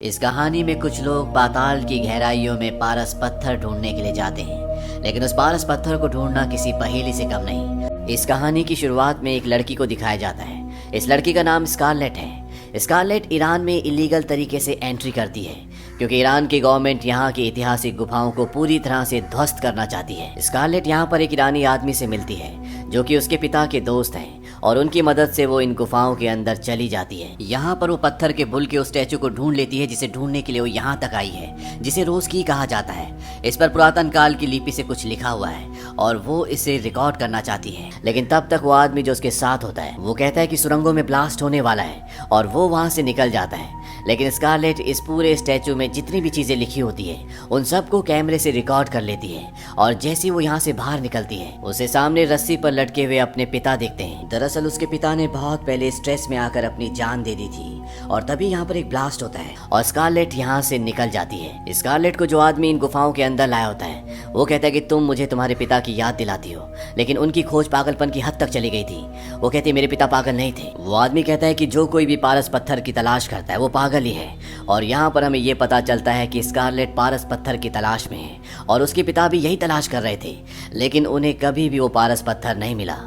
इस कहानी में कुछ लोग पाताल की गहराइयों में पारस पत्थर ढूंढने के लिए जाते हैं, लेकिन उस पारस पत्थर को ढूंढना किसी पहेली से कम नहीं। इस कहानी की शुरुआत में एक लड़की को दिखाया जाता है। इस लड़की का नाम स्कारलेट है। स्कारलेट ईरान में इलीगल तरीके से एंट्री करती है, क्योंकि ईरान की गवर्नमेंट यहाँ की ऐतिहासिक गुफाओं को पूरी तरह से ध्वस्त करना चाहती है। स्कारलेट यहाँ पर एक ईरानी आदमी से मिलती है, जो कि उसके पिता के दोस्त हैं, और उनकी मदद से वो इन गुफाओं के अंदर चली जाती है। यहाँ पर वो पत्थर के बुल के उस स्टैचू को ढूंढ लेती है, जिसे ढूंढने के लिए वो यहाँ तक आई है, जिसे रोज की कहा जाता है। इस पर पुरातन काल की लिपि से कुछ लिखा हुआ है और वो इसे रिकॉर्ड करना चाहती है। लेकिन तब तक वो आदमी जो उसके साथ होता है वो कहता है कि सुरंगों में ब्लास्ट होने वाला है, और वो वहां से निकल जाता है। लेकिन स्कारलेट इस पूरे स्टैचू में जितनी भी चीजें लिखी होती है उन सबको कैमरे से रिकॉर्ड कर लेती है, और जैसे वो यहाँ से बाहर निकलती है उसे सामने रस्सी पर लटके हुए अपने पिता दिखते हैं। दरअसल उसके पिता ने बहुत पहले स्ट्रेस में आकर अपनी जान दे दी थी, और तभी यहाँ पर एक ब्लास्ट होता है और स्कारलेट यहाँ से निकल जाती है। स्कारलेट को जो आदमी इन गुफाओं के अंदर लाया होता है वो कहता है कि तुम मुझे तुम्हारे पिता की याद दिलाती हो, लेकिन उनकी खोज पागलपन की हद तक चली गई थी। वो कहती है मेरे पिता पागल नहीं थे। वो आदमी कहता है कि जो कोई भी पारस पत्थर की तलाश करता है वो पागल ही है। और यहाँ पर हमें ये पता चलता है कि स्कारलेट पारस पत्थर की तलाश में है, और उसके पिता भी यही तलाश कर रहे थे, लेकिन उन्हें कभी भी वो पारस पत्थर नहीं मिला।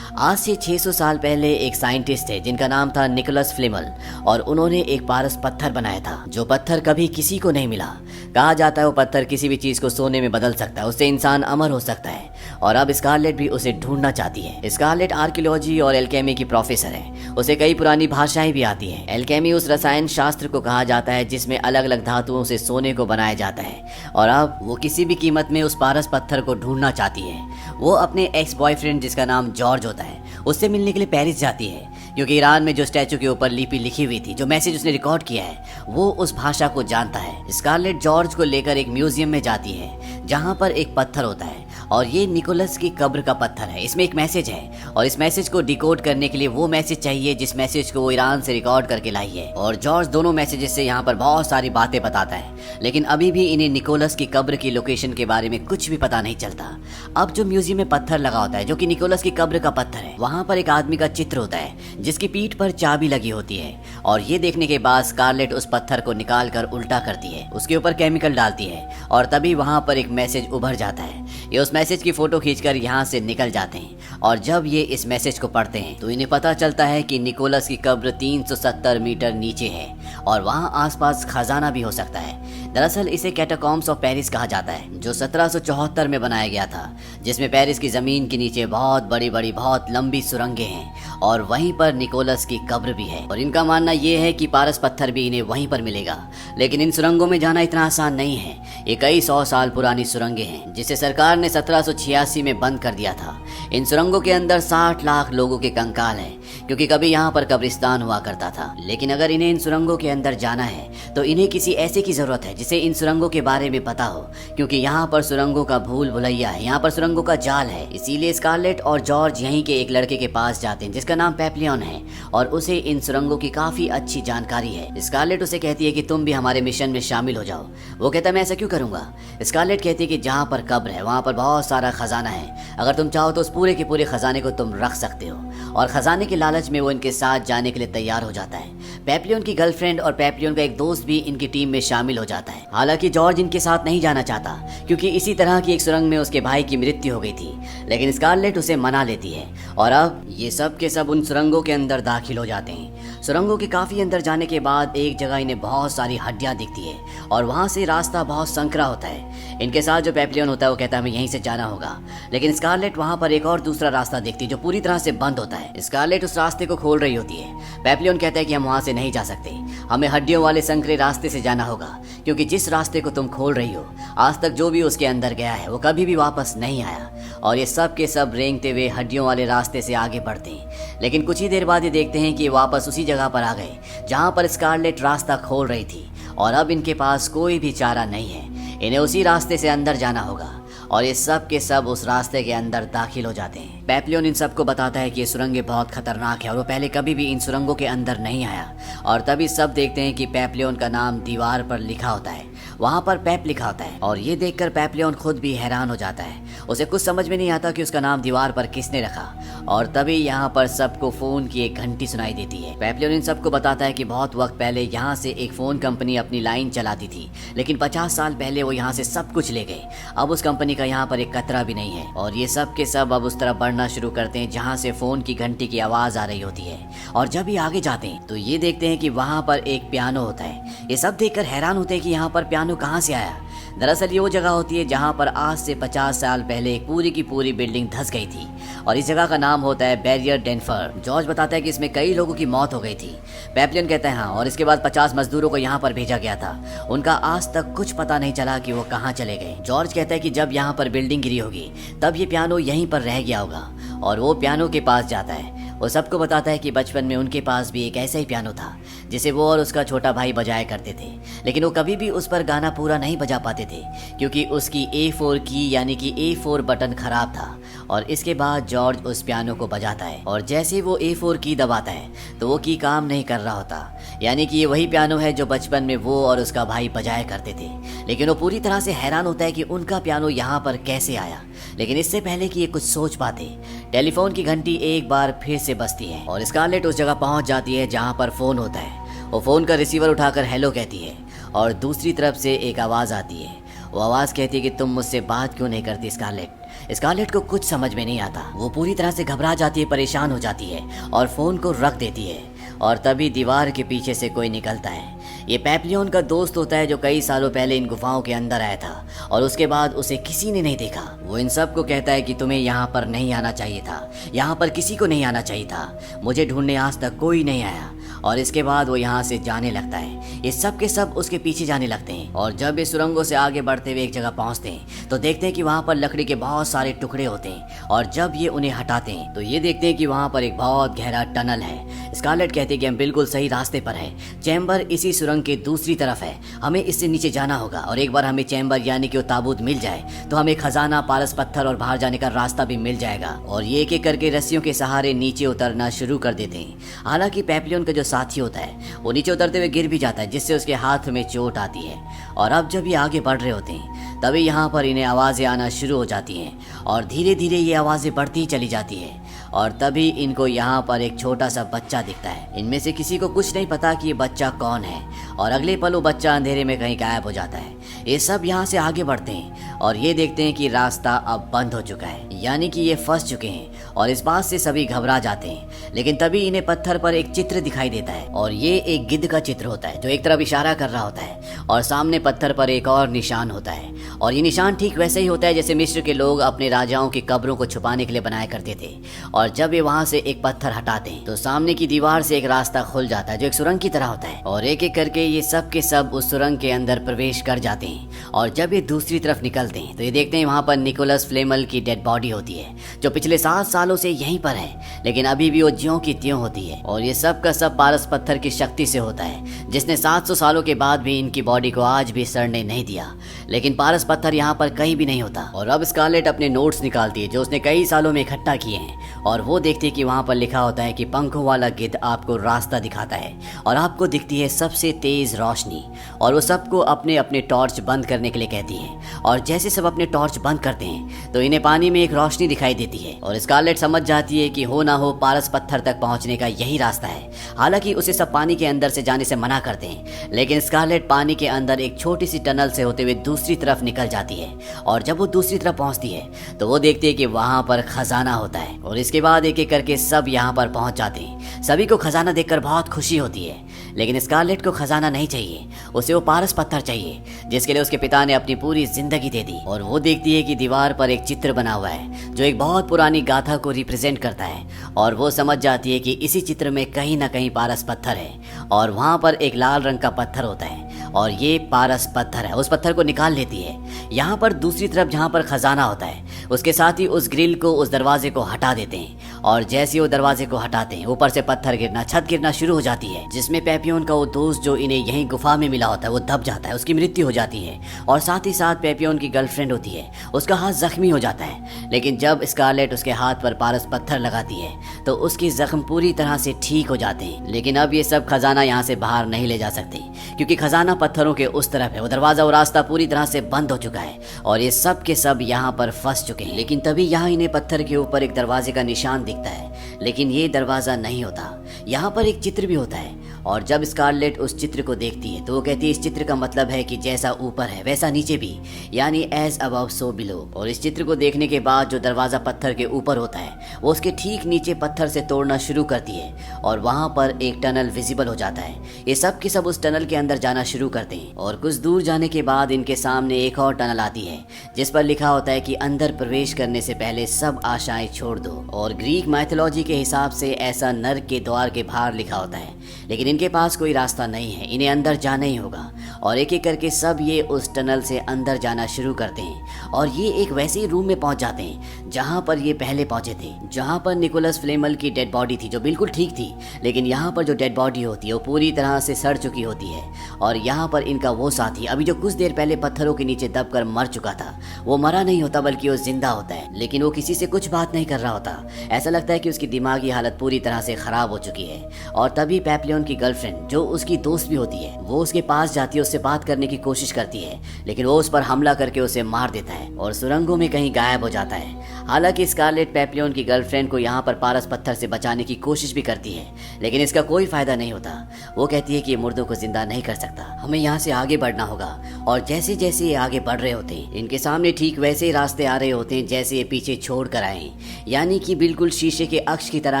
आज से 600 साल पहले एक साइंटिस्ट थे जिनका नाम था निकोलस फ्लेमल, और उन्होंने एक पारस पत्थर बनाया था, जो पत्थर कभी किसी को नहीं मिला। कहा जाता है वो पत्थर किसी भी चीज को सोने में बदल सकता है, उससे इंसान अमर हो सकता है, और अब स्कारलेट भी उसे ढूंढना चाहती है। स्कारलेट आर्कियोलॉजी और एल्केमी की प्रोफेसर है। उसे कई पुरानी भाषाएं भी आती हैं। एल्केमी उस रसायन शास्त्र को कहा जाता है जिसमें अलग अलग धातुओं से सोने को बनाया जाता है, और अब वो किसी भी कीमत में उस पारस पत्थर को ढूंढना चाहती है। वो अपने एक्स बॉयफ्रेंड जिसका नाम जॉर्ज होता है उससे मिलने के लिए पेरिस जाती है, क्योंकि ईरान में जो स्टैचू के ऊपर लिपि लिखी हुई थी, जो मैसेज उसने रिकॉर्ड किया है, वो उस भाषा को जानता है। स्कारलेट जॉर्ज को लेकर एक म्यूजियम में जाती है जहाँ पर एक पत्थर होता है, और ये निकोलस की कब्र का पत्थर है। इसमें एक मैसेज है, और इस मैसेज को डिकोड करने के लिए वो मैसेज चाहिए जिस मैसेज को वो ईरान से रिकॉर्ड करके लाई है। और जॉर्ज दोनों मैसेजेस से यहाँ पर बहुत सारी बातें बताता है, लेकिन अभी भी इन्हें निकोलस की कब्र की लोकेशन के बारे में कुछ भी पता नहीं चलता। अब जो म्यूजियम में पत्थर लगा होता है, जो कि निकोलस की कब्र का पत्थर है, वहाँ पर एक आदमी का चित्र होता है जिसकी पीठ पर चाबी लगी होती है, और ये देखने के बाद स्कारलेट उस पत्थर को निकाल कर उल्टा करती है, उसके ऊपर केमिकल डालती है, और तभी वहाँ पर एक मैसेज उभर जाता है। ये उस मैसेज की फोटो खींचकर यहाँ से निकल जाते हैं, और जब ये इस मैसेज को पढ़ते हैं तो इन्हें पता चलता है कि निकोलस की कब्र 370 मीटर नीचे है, और वहाँ आसपास खजाना भी हो सकता है। दरअसल इसे कैटाकॉम्स ऑफ पेरिस कहा जाता है, जो 1774 में बनाया गया था, जिसमें पेरिस की जमीन के नीचे बहुत बड़ी बड़ी बहुत लंबी सुरंगें हैं, और वहीं पर निकोलस की कब्र भी है। और इनका मानना ये है कि पारस पत्थर भी इन्हें वहीं पर मिलेगा, लेकिन इन सुरंगों में जाना इतना आसान नहीं है। ये कई 100 साल पुरानी सुरंगें हैं, जिसे सरकार ने 1786 में बंद कर दिया था। इन सुरंगों के अंदर 60 लाख लोगों के कंकाल हैं, क्योंकि कभी यहाँ पर कब्रिस्तान हुआ करता था। लेकिन अगर इन्हें इन सुरंगों के अंदर जाना है तो इन्हें किसी ऐसे की जरूरत है जिसे इन सुरंगों के बारे में पता हो, क्योंकि यहाँ पर सुरंगों का भूल भुलैया है, यहाँ पर सुरंगों का जाल है। इसीलिए स्कारलेट और जॉर्ज यहीं के एक लड़के के पास जाते हैं जिसका नाम पेप्लियन है, और उसे इन सुरंगों की काफी अच्छी जानकारी है। स्कारलेट उसे कहती है कि तुम भी हमारे मिशन में शामिल हो जाओ। वो कहता है मैं ऐसा क्यों करूंगा। स्कारलेट कहती है कि जहाँ पर कब्र है वहाँ पर बहुत सारा खजाना है, अगर तुम चाहो तो उस पूरे के पूरे खजाने को तुम रख सकते हो, और खजाने के लालच में वो इनके साथ जाने के लिए तैयार हो जाता है। पेप्लियन की गर्लफ्रेंड और पेप्लियन का एक दोस्त भी इनकी टीम में शामिल हो जाता है। हालांकि जॉर्ज इनके साथ नहीं जाना चाहता, क्योंकि इसी तरह की एक सुरंग में उसके भाई की मृत्यु हो गई थी, लेकिन स्कारलेट उसे मना लेती है, और अब ये सब के सब उन सुरंगों के अंदर दाखिल हो जाते हैं। सुरंगों के काफी अंदर जाने के बाद एक जगह इन्हें बहुत सारी हड्डियां दिखती है, और वहां से रास्ता बहुत संकरा होता है। इनके साथ जो पेप्लियन होता है वो कहता है हमें यहीं से जाना होगा, लेकिन स्कारलेट वहां पर एक और दूसरा रास्ता देखती है जो पूरी तरह से बंद होता है। स्कारलेट उस रास्ते को खोल रही होती है। पेप्लियन कहता है कि हम वहां से नहीं जा सकते, हमें हड्डियों वाले संकरे रास्ते से जाना होगा, क्योंकि जिस रास्ते को तुम खोल रही हो आज तक जो भी उसके अंदर गया है वो कभी भी वापस नहीं आया। और ये सब के सब रेंगते हुए हड्डियों वाले रास्ते से आगे बढ़ते हैं, लेकिन कुछ ही देर बाद ये देखते हैं कि वापस उसी जगह पर आ गए जहां पर स्कारलेट रास्ता खोल रही थी, और अब इनके पास कोई भी चारा नहीं है, इन्हें उसी रास्ते से अंदर जाना होगा। और ये सब के सब उस रास्ते के अंदर दाखिल हो जाते हैं। पेप्लियन इन सबको बताता है कि ये सुरंगें बहुत खतरनाक है, और वो पहले कभी भी इन सुरंगों के अंदर नहीं आया। और तभी सब देखते हैं कि पेप्लियन का नाम दीवार पर लिखा होता है, वहाँ पर पेप लिखा होता है, और ये देखकर पेप्लियन खुद भी हैरान हो जाता है। उसे कुछ समझ में नहीं आता कि उसका नाम दीवार पर किसने रखा। और तभी यहाँ पर सबको फोन की एक घंटी सुनाई देती है। पेप्लियन इन सबको बताता है कि बहुत वक्त पहले यहाँ से एक फोन कंपनी अपनी लाइन चलाती थी, लेकिन 50 साल पहले वो यहाँ से सब कुछ ले गए। अब उस कंपनी का यहाँ पर एक कतरा भी नहीं है। और ये सब के सब अब उस तरफ बढ़ना शुरू करते हैं जहाँ से फोन की घंटी की आवाज आ रही होती है। और जब ये आगे जाते हैं तो ये देखते हैं कि वहाँ पर एक पियानो होता है। ये सब देखकर हैरान होते हैं कि यहाँ पर पियानो कहाँ से आया। दरअसल ये वो जगह होती है जहाँ पर आज से 50 साल पहले एक पूरी की पूरी बिल्डिंग धंस गई थी। और इस जगह का नाम होता है बैरियर डेनफर। जॉर्ज बताता है कि इसमें कई लोगों की मौत हो गई थी। पेप्लियन कहता है हाँ, और इसके बाद 50 मजदूरों को यहाँ पर भेजा गया था। उनका आज तक कुछ पता नहीं चला कि वो कहाँ चले गए। जॉर्ज कहता है कि जब यहाँ पर बिल्डिंग गिरी होगी तब ये पियानो यहीं पर रह गया होगा। और वो पियानो के पास जाता है। वो सबको बताता है कि बचपन में उनके पास भी एक ऐसा ही पियानो था जिसे वो और उसका छोटा भाई बजाया करते थे, लेकिन वो कभी भी उस पर गाना पूरा नहीं बजा पाते थे क्योंकि उसकी A4 की यानी कि A4 बटन खराब था। और इसके बाद जॉर्ज उस पियानो को बजाता है और जैसे वो A4 की दबाता है तो वो की काम नहीं कर रहा होता, यानी कि ये वही पियानो है जो बचपन में वो और उसका भाई बजाया करते थे। लेकिन वो पूरी तरह से हैरान होता है कि उनका पियानो यहाँ पर कैसे आया। लेकिन इससे पहले कि ये कुछ सोच पाते, टेलीफोन की घंटी एक बार फिर से बजती है और स्कारलेट उस जगह पहुंच जाती है जहां पर फोन होता है। वो फोन का रिसीवर उठाकर हेलो कहती है और दूसरी तरफ से एक आवाज आती है। वो आवाज कहती है कि तुम मुझसे बात क्यों नहीं करती स्कारलेट। स्कारलेट को कुछ समझ में नहीं आता। वो पूरी तरह से घबरा जाती है, परेशान हो जाती है और फोन को रख देती है। और तभी दीवार के पीछे से कोई निकलता है। ये पेप्लियन का दोस्त होता है जो कई सालों पहले इन गुफाओं के अंदर आया था और उसके बाद उसे किसी ने नहीं देखा। वो इन सब को कहता है कि तुम्हें यहाँ पर नहीं आना चाहिए था, यहाँ पर किसी को नहीं आना चाहिए था, मुझे ढूंढने आज तक कोई नहीं आया। और इसके बाद वो यहाँ से जाने लगता है। ये सब के सब उसके पीछे जाने लगते हैं और जब ये सुरंगों से आगे बढ़ते हुए एक जगह पहुँचते हैं तो देखते हैं कि वहाँ पर लकड़ी के बहुत सारे टुकड़े होते हैं। और जब ये उन्हें हटाते हैं तो ये देखते हैं कि वहाँ पर एक बहुत गहरा टनल है। स्कारलेट कहते हैं कि हम बिल्कुल सही रास्ते पर हैं। चैम्बर इसी सुरंग के दूसरी तरफ है, हमें इससे नीचे जाना होगा और एक बार हमें चैम्बर यानी कि वो ताबूत मिल जाए तो हमें खजाना, पारस पत्थर और बाहर जाने का रास्ता भी मिल जाएगा। और ये एक एक करके रस्सियों के सहारे नीचे उतरना शुरू कर देते हैं। हालांकि पेप्लियन का जो साथी होता है वो नीचे उतरते हुए गिर भी जाता है जिससे उसके हाथ में चोट आती है। और अब जब ये आगे बढ़ रहे होते हैं तभी यहाँ पर इन्हें आवाज़ें आना शुरू हो जाती हैं और धीरे धीरे ये आवाज़ें बढ़ती ही चली जाती है। और तभी इनको यहाँ पर एक छोटा सा बच्चा दिखता है। इनमें से किसी को कुछ नहीं पता कि ये बच्चा कौन है और अगले पल वो बच्चा अंधेरे में कहीं गायब हो जाता है। ये सब यहाँ से आगे बढ़ते हैं और ये देखते हैं कि रास्ता अब बंद हो चुका है, यानी कि ये फंस चुके हैं। और इस बात से सभी घबरा जाते हैं। लेकिन तभी इन्हें पत्थर पर एक चित्र दिखाई देता है और ये एक गिद्ध का चित्र होता है जो एक तरफ इशारा कर रहा होता है और सामने पत्थर पर एक और निशान होता है। और ये निशान ठीक वैसे ही होता है जैसे मिस्र के लोग अपने राजाओं की कब्रों को छुपाने के लिए बनाया करते थे। और जब ये वहाँ से एक पत्थर हटाते हैं तो सामने की दीवार से एक रास्ता खुल जाता है जो एक सुरंग की तरह होता है। और एक एक करके ये सब के सब उस सुरंग के अंदर प्रवेश कर जाते हैं। और जब ये दूसरी तरफ निकलते हैं तो ये देखते हैं वहाँ पर निकोलस फ्लेमल की डेड बॉडी होती है जो पिछले 7 सालों से यहीं पर है, लेकिन अभी भी वो ज्यों की त्यों होती है। और ये सब का सब पारस पत्थर की शक्ति से होता है जिसने 700 सालों के बाद भी इनकी बॉडी को आज भी सड़ने नहीं दिया। लेकिन पारस पत्थर यहाँ पर कहीं भी नहीं होता। और अब स्कारलेट अपने नोट्स निकालती है जो उसने कई सालों में इकट्ठा किए हैं और वो देखती है कि वहाँ पर लिखा होता है कि पंखों वाला गिद्ध आपको रास्ता दिखाता है और आपको दिखती है सबसे तेज रोशनी। और वो सबको अपने अपने टॉर्च बंद करने के लिए कहती है। और जैसे सब अपने टॉर्च बंद करते हैं तो इन्हें पानी में एक रोशनी दिखाई देती है और स्कारलेट समझ जाती है कि हो ना हो पारस पत्थर तक पहुंचने का यही रास्ता है। हालांकि उसे सब पानी के अंदर से जाने से मना करते हैं, लेकिन स्कारलेट पानी के अंदर एक छोटी सी टनल से होते हुए दूसरी तरफ निकल जाती है। और जब वो दूसरी तरफ पहुंचती है तो वो देखती है कि वहां पर खजाना होता है। और इसके बाद एक एक करके सब यहाँ पर पहुंच जाते हैं। सभी को खजाना देखकर बहुत खुशी होती है, लेकिन स्कारलेट को खजाना नहीं चाहिए, उसे वो पारस पत्थर चाहिए जिसके लिए उसके पिता ने अपनी पूरी जिंदगी दे दी। और वो देखती है कि दीवार पर एक चित्र बना हुआ है जो एक बहुत पुरानी गाथा को रिप्रेजेंट करता है। और वो समझ जाती है कि इसी चित्र में कहीं ना कहीं पारस पत्थर है और वहाँ पर एक लाल रंग का पत्थर होता है और ये पारस पत्थर है। उस पत्थर को निकाल लेती है। यहाँ पर दूसरी तरफ जहाँ पर खजाना होता है उसके साथ ही उस ग्रिल को, उस दरवाजे को हटा देते हैं और जैसे वो दरवाजे को हटाते हैं ऊपर से पत्थर गिरना, छत गिरना शुरू हो जाती है, जिसमें पेपियोन का वो दोस्त जो इन्हें यहीं गुफा में मिला होता है वो दब जाता है, उसकी मृत्यु हो जाती है। और साथ ही साथ पेपियोन की गर्लफ्रेंड होती है, उसका हाथ जख्मी हो जाता है। लेकिन जब स्कारलेट उसके हाथ पर पारस पत्थर लगाती है तो उसकी जख्म पूरी तरह से ठीक हो जाते हैं। लेकिन अब ये सब खजाना यहाँ से बाहर नहीं ले जा सकते, क्योंकि खजाना पत्थरों के उस तरफ है। वो दरवाजा और रास्ता पूरी तरह से बंद हो चुका है और ये सब के सब यहाँ पर फंस चुके हैं। लेकिन तभी यहाँ इन्हें पत्थर के ऊपर एक दरवाजे का निशान दिखता है, लेकिन ये दरवाजा नहीं होता। यहाँ पर एक चित्र भी होता है और जब स्कारलेट उस चित्र को देखती है तो वो कहती है इस चित्र का मतलब है कि जैसा ऊपर है वैसा नीचे भी, यानी एज अबव सो बिलो। और इस चित्र को देखने के बाद जो दरवाजा पत्थर के ऊपर होता है वो उसके ठीक नीचे पत्थर से तोड़ना शुरू करती है और वहाँ पर एक टनल विजिबल हो जाता है। ये सब के सब उस टनल के अंदर जाना शुरू करते हैं और कुछ दूर जाने के बाद इनके सामने एक और टनल आती है जिस पर लिखा होता है कि अंदर प्रवेश करने से पहले सब आशाएं छोड़ दो। और ग्रीक माइथोलॉजी के हिसाब से ऐसा नर्क के द्वार के बाहर लिखा होता है, लेकिन इनके पास कोई रास्ता नहीं है, इन्हें अंदर जाना ही होगा। और एक एक करके सब ये उस टनल से अंदर जाना शुरू करते हैं और ये एक वैसे ही रूम में पहुंच जाते हैं जहां पर ये पहले पहुंचे थे, जहां पर निकोलस फ्लेमल की डेड बॉडी थी जो बिल्कुल ठीक थी। लेकिन यहाँ पर जो डेड बॉडी होती है वो पूरी तरह से सड़ चुकी होती है और यहाँ पर इनका वो साथी अभी जो कुछ देर पहले पत्थरों के नीचे दबकर मर चुका था, वो मरा नहीं होता बल्कि वो जिंदा होता है। लेकिन वो किसी से कुछ बात नहीं कर रहा होता, ऐसा लगता है कि उसकी दिमागी हालत पूरी तरह से खराब हो चुकी है। और तभी पेपियोन की गर्लफ्रेंड जो उसकी दोस्त भी होती है वो उसके पास जाती है, उससे बात करने की कोशिश करती है, लेकिन वो उस पर हमला करके उसे मार देता है और सुरंगों में कहीं गायब हो जाता है। हालांकि स्कारलेट पेपियोन की गर्लफ्रेंड को यहाँ पर पारस पत्थर से बचाने की कोशिश भी करती है, लेकिन इसका कोई फायदा नहीं होता। वो कहती है कि ये मुर्दों को जिंदा नहीं कर सकता, हमें यहाँ से आगे बढ़ना होगा। और जैसे जैसे ये आगे बढ़ रहे होते हैं इनके सामने ठीक वैसे ही रास्ते आ रहे होते हैं जैसे ये पीछे छोड़ कर आए, यानी कि बिल्कुल शीशे के अक्ष की तरह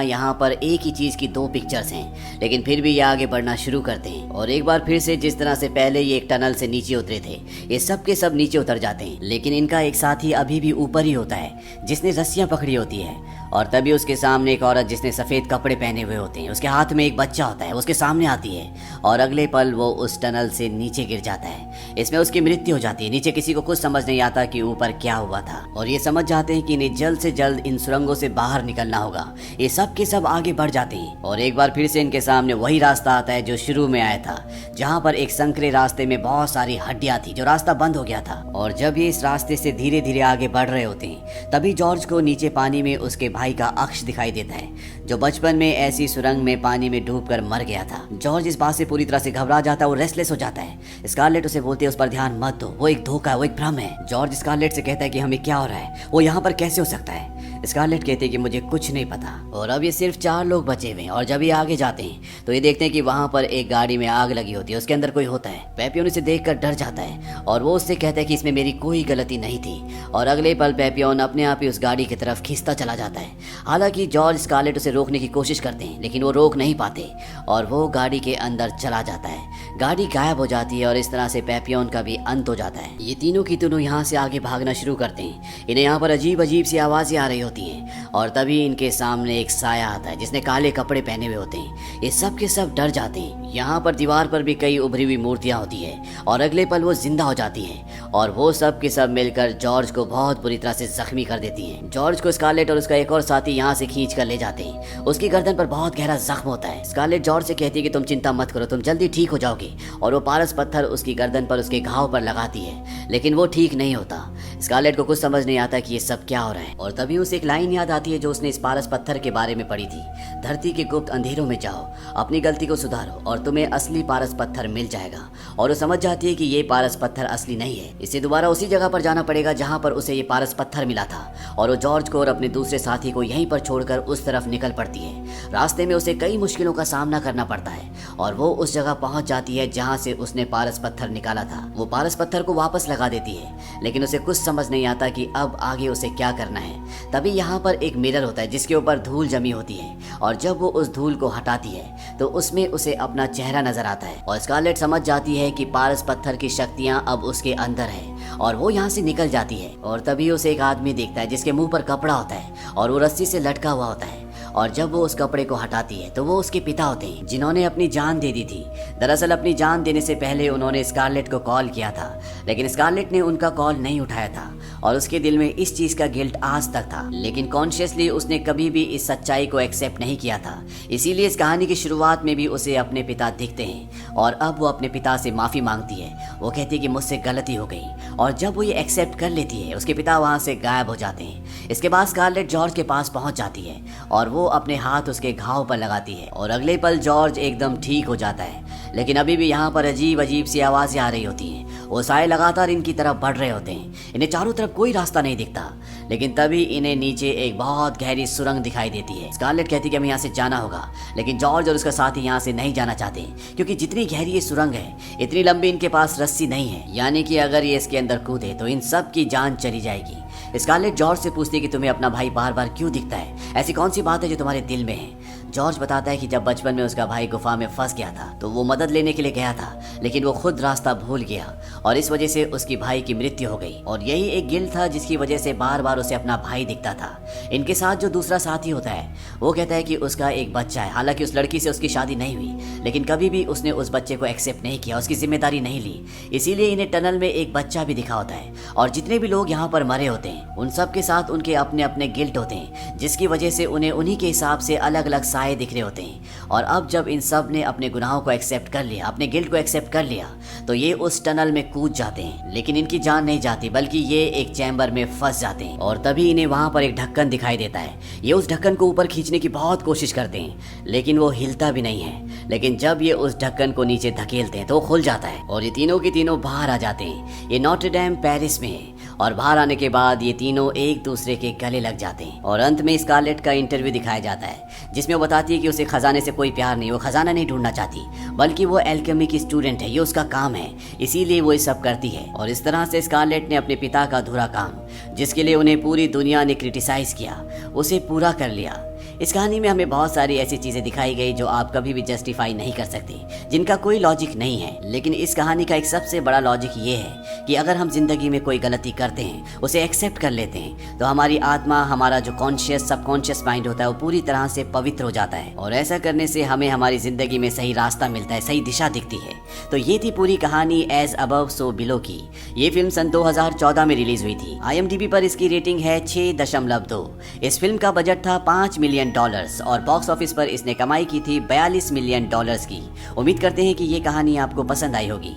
यहाँ पर एक ही चीज की दो पिक्चर्स हैं। लेकिन फिर भी ये आगे बढ़ना शुरू करते हैं और एक बार फिर से जिस तरह से पहले ये एक टनल से नीचे उतरे थे ये सब के सब नीचे उतर जाते हैं। लेकिन इनका एक साथी अभी भी ऊपर ही होता है जिसने रस्सियां पकड़ी होती है। और तभी उसके सामने एक औरत जिसने सफेद कपड़े पहने हुए होते हैं, उसके हाथ में एक बच्चा होता है, उसके सामने आती है और अगले पल वो उस टनल से नीचे गिर जाता है। इसमें उसकी मृत्यु हो जाती है। नीचे किसी को कुछ समझ नहीं आता कि ऊपर क्या हुआ था और ये समझ जाते हैं कि इन्हें जल्द से जल्द इन सुरंगों से बाहर निकलना होगा। ये सब के सब आगे बढ़ जाते हैं और एक बार फिर से इनके सामने वही रास्ता आता है जो शुरू में आया था, जहाँ पर एक संकरे रास्ते में बहुत सारी हड्डियां थी, जो रास्ता बंद हो गया था। और जब ये इस रास्ते से धीरे धीरे आगे बढ़ रहे होते हैं तभी जॉर्ज को नीचे पानी में उसके भाई का अक्ष दिखाई देता है, जो बचपन में ऐसी सुरंग में पानी में डूबकर मर गया था। जॉर्ज इस बात से पूरी तरह से घबरा जाता है और रेस्टलेस हो जाता है। स्कारलेट उसे बोलती है उस पर ध्यान मत दो, वो एक धोखा है, वो एक भ्रम है। जॉर्ज स्कारलेट से कहता है कि हमें क्या हो रहा है, वो यहाँ पर कैसे हो सकता है। स्कारलेट कहती है कि मुझे कुछ नहीं पता। और अब ये सिर्फ 4 लोग बचे हुए हैं और जब ये आगे जाते हैं तो ये देखते हैं कि वहाँ पर एक गाड़ी में आग लगी होती है, उसके अंदर कोई होता है। पेपियोन इसे देखकर डर जाता है और वो उससे कहता है कि इसमें मेरी कोई गलती नहीं थी। और अगले पल पेपियोन अपने आप ही उस गाड़ी की तरफ खींचता चला जाता है। हालांकि जॉर्ज स्कारलेट उसे रोकने की कोशिश करते हैं लेकिन वो रोक नहीं पाते और वो गाड़ी के अंदर चला जाता है। गाड़ी गायब हो जाती है और इस तरह से पेपियोन का भी अंत हो जाता है। ये तीनों की तीनों यहाँ से आगे भागना शुरू करते हैं। इन्हें यहाँ पर अजीब अजीब सी आवाजें आ रही होती हैं और तभी इनके सामने एक साया आता है जिसने काले कपड़े पहने हुए होते हैं। ये सब के सब डर जाते हैं। यहाँ पर दीवार पर भी कई उभरी हुई मूर्तियां होती है और अगले पल वो जिंदा हो जाती है और वो सब के सब मिलकर जॉर्ज को बहुत बुरी तरह से जख्मी कर देती हैं। जॉर्ज को स्कारलेट और उसका एक और साथी यहाँ से खींच कर ले जाते हैं। उसकी गर्दन पर बहुत गहरा जख्म होता है। स्कारलेट जॉर्ज से कहती है कि तुम चिंता मत करो, तुम जल्दी ठीक हो जाओगे। और वो पारस पत्थर उसकी गर्दन पर उसके घाव पर लगाती है लेकिन वो ठीक नहीं होता। स्कारलेट को कुछ समझ नहीं आता कि ये सब क्या हो रहा है। और तभी उसे एक लाइन याद आती है जो उसने इस पारस पत्थर के बारे में पढ़ी थी, धरती के गुप्त अंधेरों में जाओ, अपनी गलती को सुधारो और तुम्हें असली पारस पत्थर मिल जाएगा। और वो समझ जाती है कि ये पारस पत्थर असली नहीं है, इसे दोबारा उसी जगह पर जाना पड़ेगा जहाँ पर उसे ये पारस पत्थर मिला था। और वो जॉर्ज को और अपने दूसरे साथी को यहीं पर छोड़कर उस तरफ निकल पड़ती है। रास्ते में उसे कई मुश्किलों का सामना करना पड़ता है और वो उस जगह पहुंच जाती है जहाँ से उसने पारस पत्थर निकाला था। वो पारस पत्थर को वापस लगा देती है लेकिन उसे कुछ समझ नहीं आता कि अब आगे उसे क्या करना है। तभी यहाँ पर एक मिरर होता है जिसके ऊपर धूल जमी होती है और जब वो उस धूल को हटाती है तो उसमें उसे अपना चेहरा नजर आता है। और स्कारलेट समझ जाती है कि पारस पत्थर की शक्तियां अब उसके अंदर है और वो यहाँ से निकल जाती है। और तभी उसे एक आदमी देखता है जिसके मुंह पर कपड़ा होता है और वो रस्सी से लटका हुआ होता है। और जब वो उस कपड़े को हटाती है तो वो उसके पिता होते हैं जिन्होंने अपनी जान दे दी थी। दरअसल अपनी जान देने से पहले उन्होंने स्कारलेट को कॉल किया था लेकिन स्कारलेट ने उनका कॉल नहीं उठाया था और उसके दिल में इस चीज का गिल्ट आज तक था, लेकिन कॉन्शियसली उसने कभी भी इस सच्चाई को एक्सेप्ट नहीं किया था। इसीलिए इस कहानी की शुरुआत में भी उसे अपने पिता दिखते हैं और अब वो अपने पिता से माफी मांगती है। वो कहती है कि मुझसे गलती हो गई, और जब वो ये एक्सेप्ट कर लेती है उसके पिता वहां से गायब हो जाते हैं। इसके बाद स्कारलेट जॉर्ज के पास पहुंच जाती है और वो अपने हाथ उसके घाव पर लगाती है और अगले पल जॉर्ज एकदम ठीक हो जाता है। लेकिन अभी भी यहाँ पर अजीब अजीब सी आवाजें आ रही होती हैं। वो साए लगातार इनकी तरफ बढ़ रहे होते हैं, इन्हें चारों तरफ कोई रास्ता नहीं दिखता। लेकिन तभी इन्हें नीचे एक बहुत गहरी सुरंग दिखाई देती है। स्कारलेट कहती है कि हमें यहाँ से जाना होगा, लेकिन जॉर्ज और उसका साथी यहाँ से नहीं जाना चाहते, क्योंकि जितनी गहरी ये सुरंग है इतनी लंबी इनके पास रस्सी नहीं है, यानी कि अगर ये इसके अंदर कूदे तो इन सब की जान चली जाएगी। स्कारलेट जॉर्ज से पूछती है कि तुम्हें अपना भाई बार बार क्यों दिखता है, ऐसी कौन सी बात है जो तुम्हारे दिल में है। जॉर्ज बताता है कि जब बचपन में उसका भाई गुफा में फंस गया था तो वो मदद लेने के लिए गया था, लेकिन वो खुद रास्ता भूल गया और इस वजह से उसकी भाई की मृत्यु हो गई, और यही एक गिल्ट था जिसकी वजह से बार बार उसे अपना भाई दिखता था। इनके साथ जो दूसरा साथी होता है वो कहता है कि उसका एक बच्चा है, हालांकि उस लड़की से उसकी शादी नहीं हुई, लेकिन कभी भी उसने उस बच्चे को एक्सेप्ट नहीं किया, उसकी जिम्मेदारी नहीं ली, इसीलिए इन्हें टनल में एक बच्चा भी दिखा होता है। और जितने भी लोग यहाँ पर मरे होते हैं उन सब के साथ उनके अपने अपने गिल्ट होते हैं, जिसकी वजह से उन्हें उन्हीं के हिसाब से अलग अलग साए दिख रहे होते हैं। और अब जब इन सब ने अपने गुनाहों को एक्सेप्ट कर लिया, अपने गिल्ट को एक्सेप्ट कर लिया, तो ये उस टनल में कूद जाते हैं, लेकिन इनकी जान नहीं जाती, बल्कि ये एक चैम्बर में फंस जाते हैं। और तभी इन्हें वहां पर एक ढक्कन दिखाई देता है। ये उस ढक्कन को ऊपर खींचने की बहुत कोशिश करते हैं, लेकिन वो हिलता भी नहीं है। लेकिन जब ये उस ढक्कन को नीचे धकेलते हैं तो वो खुल जाता है और ये तीनों के तीनों बाहर आ जाते हैं। ये नोट्रे डेम पेरिस में है, और बाहर आने के बाद ये तीनों एक दूसरे के गले लग जाते हैं। और अंत में स्कारलेट का इंटरव्यू दिखाया जाता है, जिसमें वो बताती है कि उसे खजाने से कोई प्यार नहीं, वो खजाना नहीं ढूंढना चाहती, बल्कि वो एल्केमी की स्टूडेंट है, ये उसका काम है, इसीलिए वो ये सब करती है। और इस तरह से स्कारलेट ने अपने पिता का अधूरा काम, जिसके लिए उन्हें पूरी दुनिया ने क्रिटिसाइज किया, उसे पूरा कर लिया। इस कहानी में हमें बहुत सारी ऐसी चीजें दिखाई गई जो आप कभी भी जस्टिफाई नहीं कर सकते, जिनका कोई लॉजिक नहीं है। लेकिन इस कहानी का एक सबसे बड़ा लॉजिक ये है कि अगर हम जिंदगी में कोई गलती करते हैं, उसे एक्सेप्ट कर लेते हैं, तो हमारी आत्मा, हमारा जो कॉन्शियस सबकॉन्शियस माइंड होता है वो पूरी तरह से पवित्र हो जाता है, और ऐसा करने से हमें हमारी जिंदगी में सही रास्ता मिलता है, सही दिशा दिखती है। तो ये थी पूरी कहानी एज अबव सो बिलो की। ये फिल्म सन 2014 में रिलीज हुई थी। IMDb पर इसकी रेटिंग है 6.2। इस फिल्म का बजट था $5 मिलियन और बॉक्स ऑफिस पर इसने कमाई की थी $42 मिलियन की। उम्मीद करते हैं कि ये कहानी आपको पसंद आई होगी।